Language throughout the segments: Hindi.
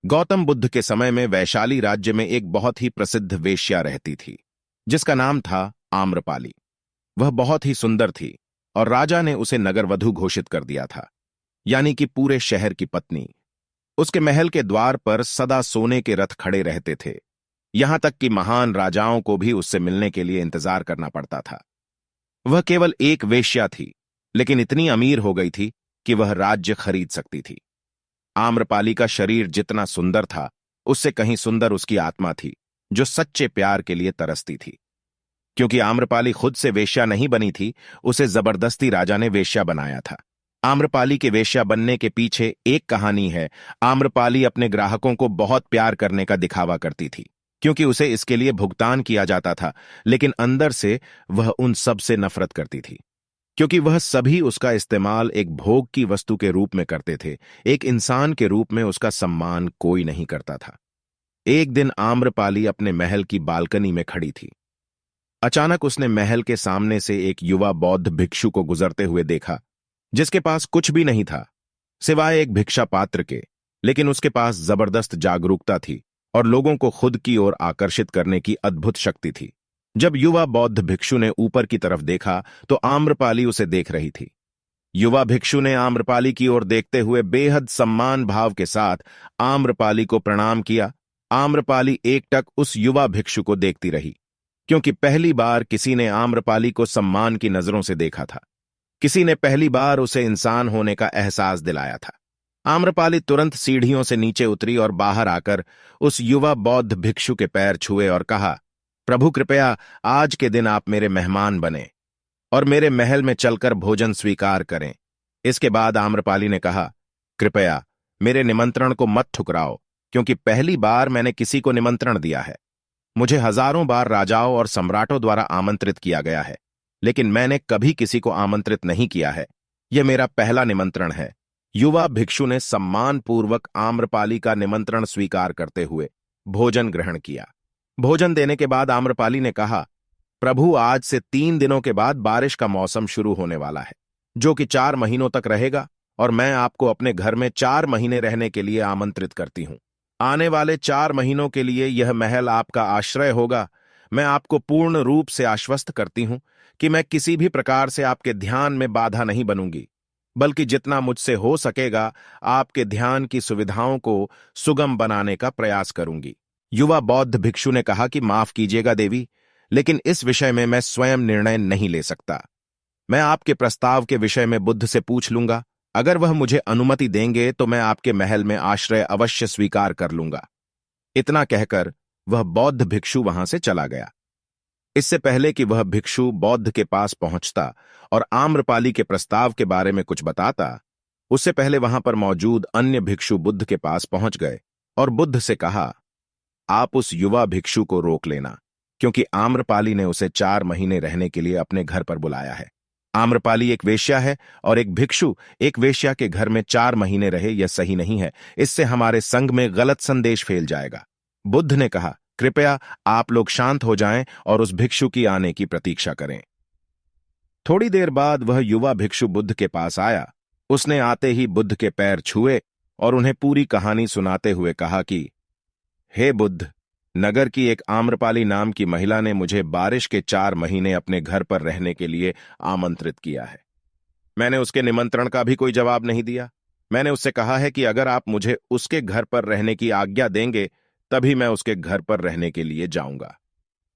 गौतम बुद्ध के समय में वैशाली राज्य में एक बहुत ही प्रसिद्ध वेश्या रहती थी, जिसका नाम था आम्रपाली। वह बहुत ही सुंदर थी और राजा ने उसे नगरवधु घोषित कर दिया था, यानी कि पूरे शहर की पत्नी। उसके महल के द्वार पर सदा सोने के रथ खड़े रहते थे, यहां तक कि महान राजाओं को भी उससे मिलने के लिए इंतजार करना पड़ता था। वह केवल एक वेश्या थी, लेकिन इतनी अमीर हो गई थी कि वह राज्य खरीद सकती थी। आम्रपाली का शरीर जितना सुंदर था, उससे कहीं सुंदर उसकी आत्मा थी, जो सच्चे प्यार के लिए तरसती थी। क्योंकि आम्रपाली खुद से वेश्या नहीं बनी थी, उसे जबरदस्ती राजा ने वेश्या बनाया था। आम्रपाली के वेश्या बनने के पीछे एक कहानी है। आम्रपाली अपने ग्राहकों को बहुत प्यार करने का दिखावा करती थी, क्योंकि उसे इसके लिए भुगतान किया जाता था, लेकिन अंदर से वह उन सब से नफरत करती थी, क्योंकि वह सभी उसका इस्तेमाल एक भोग की वस्तु के रूप में करते थे। एक इंसान के रूप में उसका सम्मान कोई नहीं करता था। एक दिन आम्रपाली अपने महल की बालकनी में खड़ी थी। अचानक उसने महल के सामने से एक युवा बौद्ध भिक्षु को गुजरते हुए देखा, जिसके पास कुछ भी नहीं था सिवाय एक भिक्षा पात्र के, लेकिन उसके पास जबरदस्त जागरूकता थी और लोगों को खुद की ओर आकर्षित करने की अद्भुत शक्ति थी। जब युवा बौद्ध भिक्षु ने ऊपर की तरफ देखा तो आम्रपाली उसे देख रही थी। युवा भिक्षु ने आम्रपाली की ओर देखते हुए बेहद सम्मान भाव के साथ आम्रपाली को प्रणाम किया। आम्रपाली एकटक उस युवा भिक्षु को देखती रही, क्योंकि पहली बार किसी ने आम्रपाली को सम्मान की नजरों से देखा था। किसी ने पहली बार उसे इंसान होने का एहसास दिलाया था। आम्रपाली तुरंत सीढ़ियों से नीचे उतरी और बाहर आकर उस युवा बौद्ध भिक्षु के पैर छुए और कहा, प्रभु कृपया आज के दिन आप मेरे मेहमान बने और मेरे महल में चलकर भोजन स्वीकार करें। इसके बाद आम्रपाली ने कहा, कृपया मेरे निमंत्रण को मत ठुकराओ, क्योंकि पहली बार मैंने किसी को निमंत्रण दिया है। मुझे हजारों बार राजाओं और सम्राटों द्वारा आमंत्रित किया गया है, लेकिन मैंने कभी किसी को आमंत्रित नहीं किया है। यह मेरा पहला निमंत्रण है। युवा भिक्षु ने सम्मानपूर्वक आम्रपाली का निमंत्रण स्वीकार करते हुए भोजन ग्रहण किया। भोजन देने के बाद आम्रपाली ने कहा, प्रभु आज से 3 दिनों के बाद बारिश का मौसम शुरू होने वाला है, जो कि 4 महीनों तक रहेगा, और मैं आपको अपने घर में 4 महीने रहने के लिए आमंत्रित करती हूं। आने वाले 4 महीनों के लिए यह महल आपका आश्रय होगा। मैं आपको पूर्ण रूप से आश्वस्त करती हूं कि मैं किसी भी प्रकार से आपके ध्यान में बाधा नहीं बनूंगी, बल्कि जितना मुझसे हो सकेगा आपके ध्यान की सुविधाओं को सुगम बनाने का प्रयास करूंगी। युवा बौद्ध भिक्षु ने कहा कि माफ कीजिएगा देवी, लेकिन इस विषय में मैं स्वयं निर्णय नहीं ले सकता। मैं आपके प्रस्ताव के विषय में बुद्ध से पूछ लूंगा। अगर वह मुझे अनुमति देंगे तो मैं आपके महल में आश्रय अवश्य स्वीकार कर लूंगा। इतना कहकर वह बौद्ध भिक्षु वहां से चला गया। इससे पहले कि वह भिक्षु बौद्ध के पास पहुंचता और आम्रपाली के प्रस्ताव के बारे में कुछ बताता, उससे पहले वहां पर मौजूद अन्य भिक्षु बुद्ध के पास पहुंच गए और बुद्ध से कहा, आप उस युवा भिक्षु को रोक लेना, क्योंकि आम्रपाली ने उसे 4 महीने रहने के लिए अपने घर पर बुलाया है। आम्रपाली एक वेश्या है और एक भिक्षु एक वेश्या के घर में 4 महीने रहे, यह सही नहीं है। इससे हमारे संघ में गलत संदेश फैल जाएगा। बुद्ध ने कहा, कृपया आप लोग शांत हो जाएं और उस भिक्षु की आने की प्रतीक्षा करें। थोड़ी देर बाद वह युवा भिक्षु बुद्ध के पास आया। उसने आते ही बुद्ध के पैर छुए और उन्हें पूरी कहानी सुनाते हुए कहा कि, हे बुद्ध, नगर की एक आम्रपाली नाम की महिला ने मुझे बारिश के 4 महीने अपने घर पर रहने के लिए आमंत्रित किया है। मैंने उसके निमंत्रण का भी कोई जवाब नहीं दिया। मैंने उससे कहा है कि अगर आप मुझे उसके घर पर रहने की आज्ञा देंगे तभी मैं उसके घर पर रहने के लिए जाऊंगा।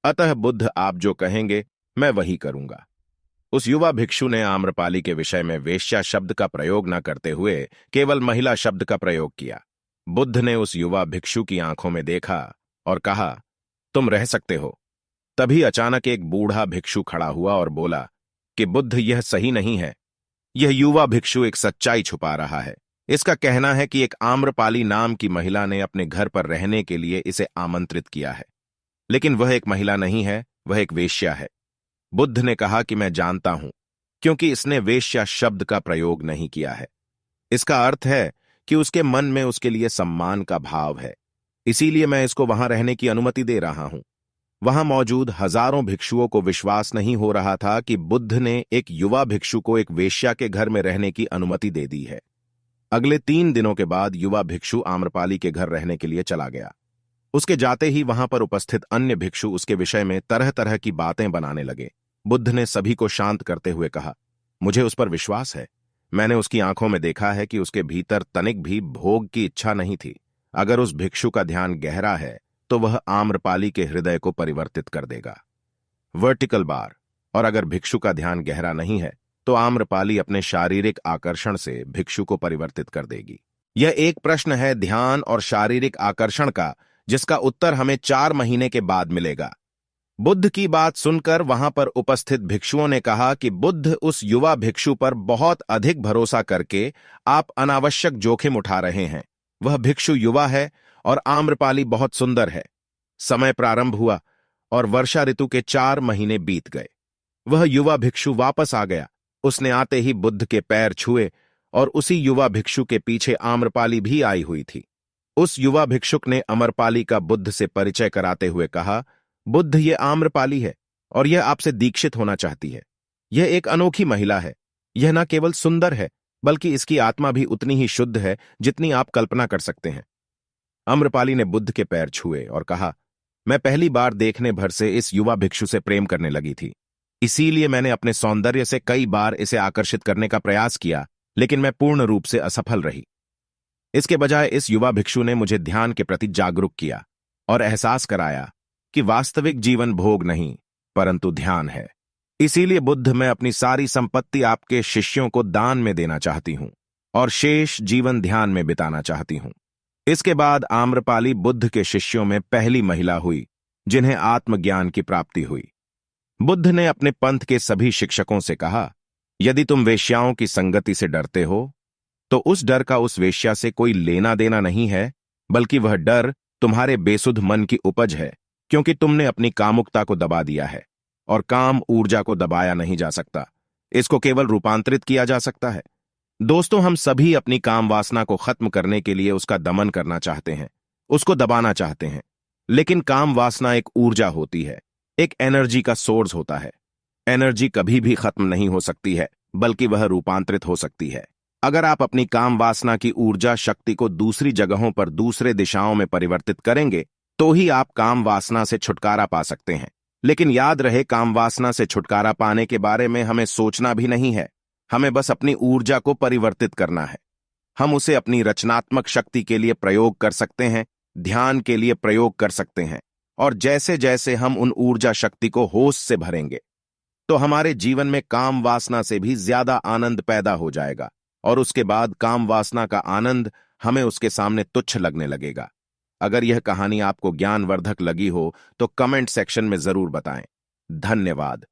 अतः बुद्ध आप जो कहेंगे मैं वही करूंगा। उस युवा भिक्षु ने आम्रपाली के विषय में वेश्या शब्द का प्रयोग न करते हुए केवल महिला शब्द का प्रयोग किया। बुद्ध ने उस युवा भिक्षु की आंखों में देखा और कहा, तुम रह सकते हो। तभी अचानक एक बूढ़ा भिक्षु खड़ा हुआ और बोला कि बुद्ध, यह सही नहीं है। यह युवा भिक्षु एक सच्चाई छुपा रहा है। इसका कहना है कि एक आम्रपाली नाम की महिला ने अपने घर पर रहने के लिए इसे आमंत्रित किया है, लेकिन वह एक महिला नहीं है, वह एक वेश्या है। बुद्ध ने कहा कि मैं जानता हूं, क्योंकि इसने वेश्या शब्द का प्रयोग नहीं किया है। इसका अर्थ है कि उसके मन में उसके लिए सम्मान का भाव है, इसीलिए मैं इसको वहां रहने की अनुमति दे रहा हूं। वहां मौजूद हजारों भिक्षुओं को विश्वास नहीं हो रहा था कि बुद्ध ने एक युवा भिक्षु को एक वेश्या के घर में रहने की अनुमति दे दी है। अगले 3 दिनों के बाद युवा भिक्षु आम्रपाली के घर रहने के लिए चला गया। उसके जाते ही वहां पर उपस्थित अन्य भिक्षु उसके विषय में तरह तरह की बातें बनाने लगे। बुद्ध ने सभी को शांत करते हुए कहा, मुझे उस पर विश्वास है। मैंने उसकी आंखों में देखा है कि उसके भीतर तनिक भी भोग की इच्छा नहीं थी। अगर उस भिक्षु का ध्यान गहरा है तो वह आम्रपाली के हृदय को परिवर्तित कर देगा। Vertical bar. और अगर भिक्षु का ध्यान गहरा नहीं है तो आम्रपाली अपने शारीरिक आकर्षण से भिक्षु को परिवर्तित कर देगी। यह एक प्रश्न है ध्यान और शारीरिक आकर्षण का, जिसका उत्तर हमें 4 महीने के बाद मिलेगा। बुद्ध की बात सुनकर वहां पर उपस्थित भिक्षुओं ने कहा कि बुद्ध, उस युवा भिक्षु पर बहुत अधिक भरोसा करके आप अनावश्यक जोखिम उठा रहे हैं। वह भिक्षु युवा है और आम्रपाली बहुत सुंदर है। समय प्रारंभ हुआ और वर्षा ऋतु के 4 महीने बीत गए। वह युवा भिक्षु वापस आ गया। उसने आते ही बुद्ध के पैर छुए और उसी युवा भिक्षु के पीछे आम्रपाली भी आई हुई थी। उस युवा भिक्षुक ने अमरपाली का बुद्ध से परिचय कराते हुए कहा, बुद्ध, ये आम्रपाली है और यह आपसे दीक्षित होना चाहती है। यह एक अनोखी महिला है। यह न केवल सुंदर है बल्कि इसकी आत्मा भी उतनी ही शुद्ध है जितनी आप कल्पना कर सकते हैं। आम्रपाली ने बुद्ध के पैर छुए और कहा, मैं पहली बार देखने भर से इस युवा भिक्षु से प्रेम करने लगी थी। इसीलिए मैंने अपने सौंदर्य से कई बार इसे आकर्षित करने का प्रयास किया, लेकिन मैं पूर्ण रूप से असफल रही। इसके बजाय इस युवा भिक्षु ने मुझे ध्यान के प्रति जागरूक किया और एहसास कराया कि वास्तविक जीवन भोग नहीं परंतु ध्यान है। इसीलिए बुद्ध, मैं अपनी सारी संपत्ति आपके शिष्यों को दान में देना चाहती हूं और शेष जीवन ध्यान में बिताना चाहती हूं। इसके बाद आम्रपाली बुद्ध के शिष्यों में पहली महिला हुई जिन्हें आत्मज्ञान की प्राप्ति हुई। बुद्ध ने अपने पंथ के सभी शिक्षकों से कहा, यदि तुम वेश्याओं की संगति से डरते हो तो उस डर का उस वेश्या से कोई लेना देना नहीं है, बल्कि वह डर तुम्हारे बेसुध मन की उपज है, क्योंकि तुमने अपनी कामुकता को दबा दिया है और काम ऊर्जा को दबाया नहीं जा सकता। इसको केवल रूपांतरित किया जा सकता है। दोस्तों, हम सभी अपनी काम वासना को खत्म करने के लिए उसका दमन करना चाहते हैं, उसको दबाना चाहते हैं। लेकिन काम वासना एक ऊर्जा होती है, एक एनर्जी का सोर्स होता है। एनर्जी कभी भी खत्म नहीं हो सकती है, बल्कि वह रूपांतरित हो सकती है। अगर आप अपनी काम वासना की ऊर्जा शक्ति को दूसरी जगहों पर, दूसरे दिशाओं में परिवर्तित करेंगे तो ही आप काम वासना से छुटकारा पा सकते हैं। लेकिन याद रहे, काम वासना से छुटकारा पाने के बारे में हमें सोचना भी नहीं है। हमें बस अपनी ऊर्जा को परिवर्तित करना है। हम उसे अपनी रचनात्मक शक्ति के लिए प्रयोग कर सकते हैं, ध्यान के लिए प्रयोग कर सकते हैं। और जैसे जैसे हम उन ऊर्जा शक्ति को होश से भरेंगे तो हमारे जीवन में काम वासना से भी ज्यादा आनंद पैदा हो जाएगा और उसके बाद काम वासना का आनंद हमें उसके सामने तुच्छ लगने लगेगा। अगर यह कहानी आपको ज्ञानवर्धक लगी हो तो कमेंट सेक्शन में जरूर बताएं। धन्यवाद।